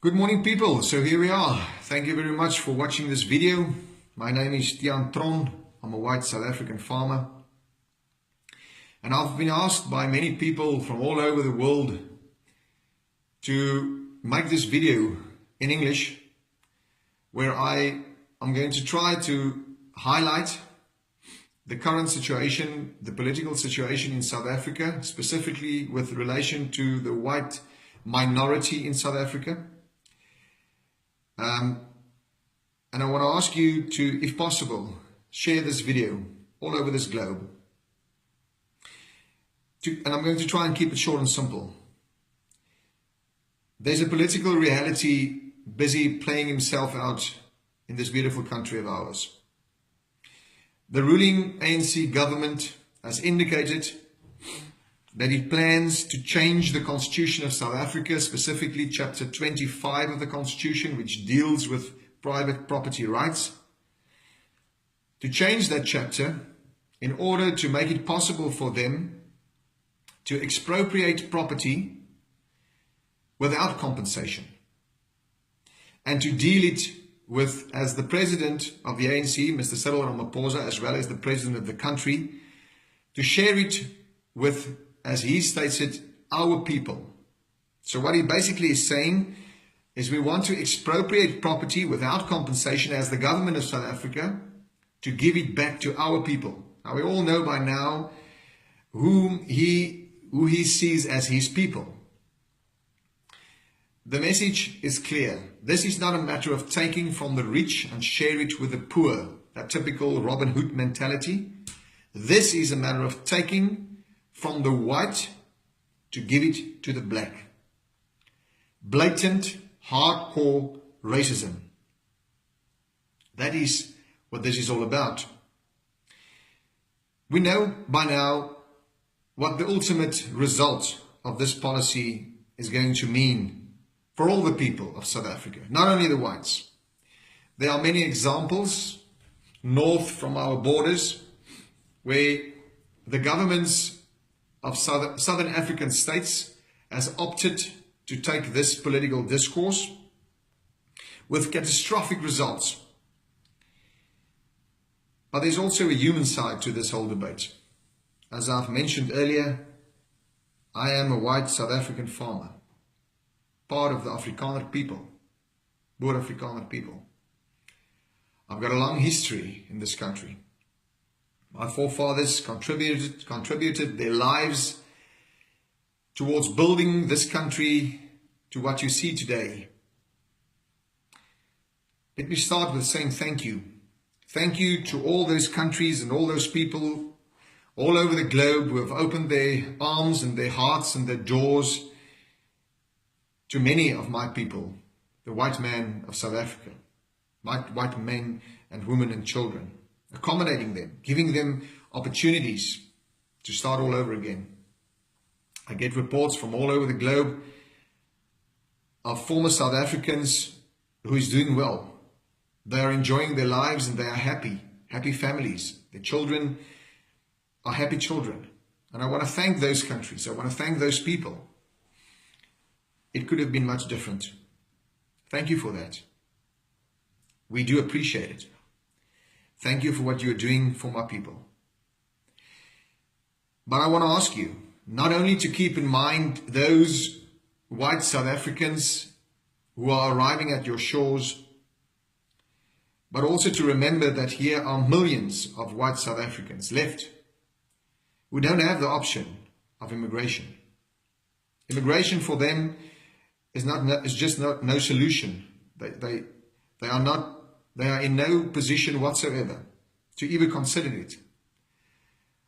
Good morning, people. So here we are. Thank you very much for watching this video. My name is Tian Tron. I'm a white South African farmer. And I've been asked by many people from all over the world to make this video in English, where I am going to try to highlight the current situation, the political situation in South Africa, specifically with relation to the white minority in South Africa. And I want to ask you to, if possible, share this video all over this globe. And I'm going to try and keep it short and simple. There's a political reality busy playing himself out in this beautiful country of ours. The ruling ANC government has indicated that it plans to change the Constitution of South Africa, specifically Chapter 25 of the Constitution, which deals with private property rights, to change that chapter in order to make it possible for them to expropriate property without compensation, and to deal it with, as the president of the ANC, Mr. Cyril Ramaphosa, as well as the president of the country, to share it with, as he states it, our people. So what he basically is saying is we want to expropriate property without compensation as the government of South Africa to give it back to our people. Now we all know by now who he sees as his people. The message is clear. This is not a matter of taking from the rich and share it with the poor, that typical Robin Hood mentality. This is a matter of taking from the white to give it to the black. Blatant, hardcore racism. That is what this is all about. We know by now what the ultimate result of this policy is going to mean for all the people of South Africa, not only the whites. There are many examples north from our borders where the governments of Southern African states has opted to take this political discourse with catastrophic results. But there's also a human side to this whole debate. As I've mentioned earlier, I am a white South African farmer, part of the Afrikaner people, Boer Afrikaner people. I've got a long history in this country. My forefathers contributed their lives towards building this country to what you see today. Let me start with saying thank you. Thank you to all those countries and all those people all over the globe who have opened their arms and their hearts and their doors to many of my people, the white man of South Africa, white men and women and children, accommodating them, giving them opportunities to start all over again. I get reports from all over the globe of former South Africans who is doing well. They are enjoying their lives and they are happy families. Their children are happy children. And I want to thank those countries. I want to thank those people. It could have been much different. Thank you for that. We do appreciate it. Thank you for what you are doing for my people. But I want to ask you, not only to keep in mind those white South Africans who are arriving at your shores, but also to remember that here are millions of white South Africans left who don't have the option of immigration. Immigration for them is just no solution. They are in no position whatsoever to even consider it.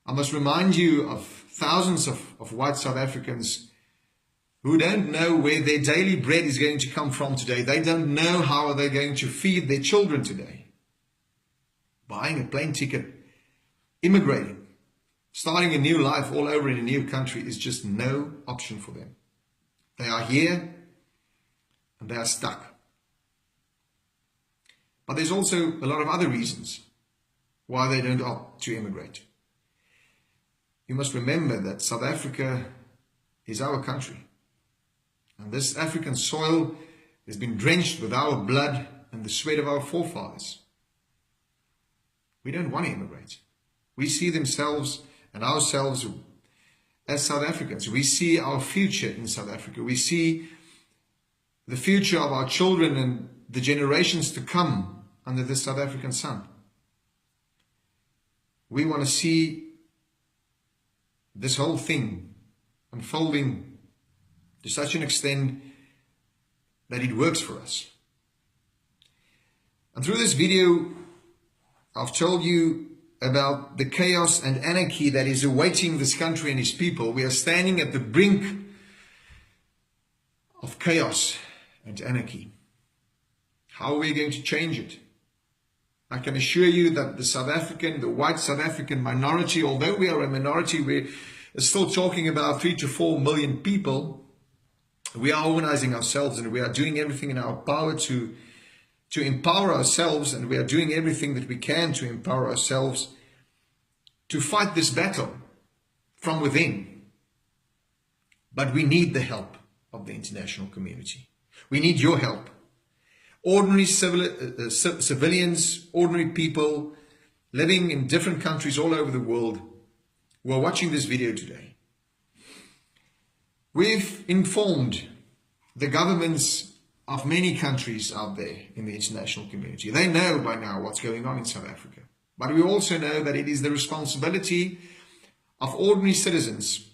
I must remind you of thousands of white South Africans who don't know where their daily bread is going to come from today. They don't know how they're going to feed their children today. Buying a plane ticket, immigrating, starting a new life all over in a new country is just no option for them. They are here and they are stuck. But there's also a lot of other reasons why they don't opt to immigrate. You must remember that South Africa is our country. And this African soil has been drenched with our blood and the sweat of our forefathers. We don't want to immigrate. We see themselves and ourselves as South Africans. We see our future in South Africa. We see the future of our children and the generations to come under the South African sun. We want to see this whole thing unfolding to such an extent that it works for us. And through this video, I've told you about the chaos and anarchy that is awaiting this country and its people. We are standing at the brink of chaos and anarchy. How are we going to change it? I can assure you that the white South African minority, although we are a minority, we're still talking about 3 to 4 million people. We are organizing ourselves and we are doing everything in our power to empower ourselves, and we are doing everything that we can to empower ourselves to fight this battle from within. But we need the help of the international community. We need your help. Ordinary civilians, ordinary people living in different countries all over the world who are watching this video today. We've informed the governments of many countries out there in the international community. They know by now what's going on in South Africa. But we also know that it is the responsibility of ordinary citizens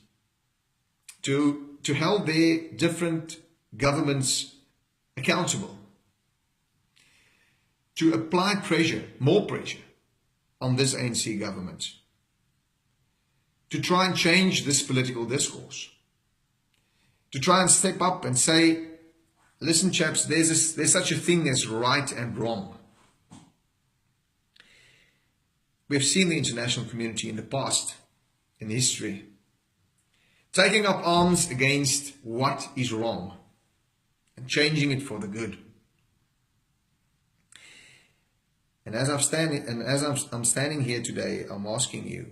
to hold their different governments accountable, to apply pressure, more pressure, on this ANC government, to try and change this political discourse, to try and step up and say, listen chaps, there's such a thing as right and wrong. We've seen the international community in the past, in history, taking up arms against what is wrong and changing it for the good. And as I'm standing here today, I'm asking you,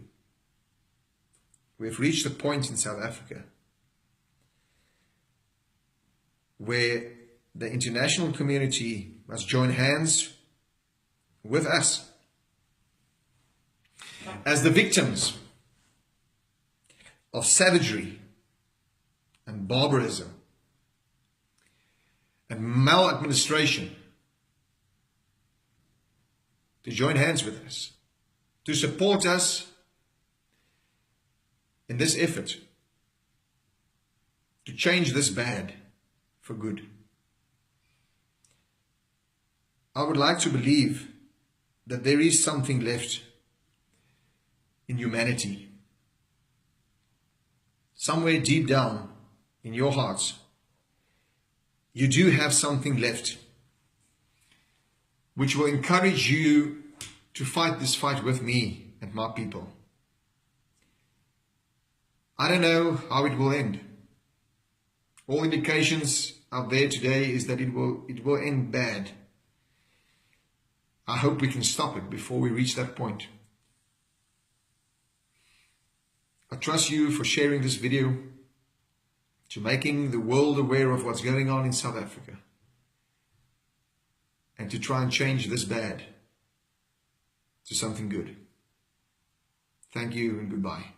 we've reached a point in South Africa where the international community must join hands with us as the victims of savagery and barbarism and maladministration, to join hands with us, to support us in this effort to change this bad for good. I would like to believe that there is something left in humanity. Somewhere deep down in your hearts, you do have something left which will encourage you to fight this fight with me and my people. I don't know how it will end. All indications out there today is that it will end bad. I hope we can stop it before we reach that point. I trust you for sharing this video, to making the world aware of what's going on in South Africa, and to try and change this bad to something good. Thank you and goodbye.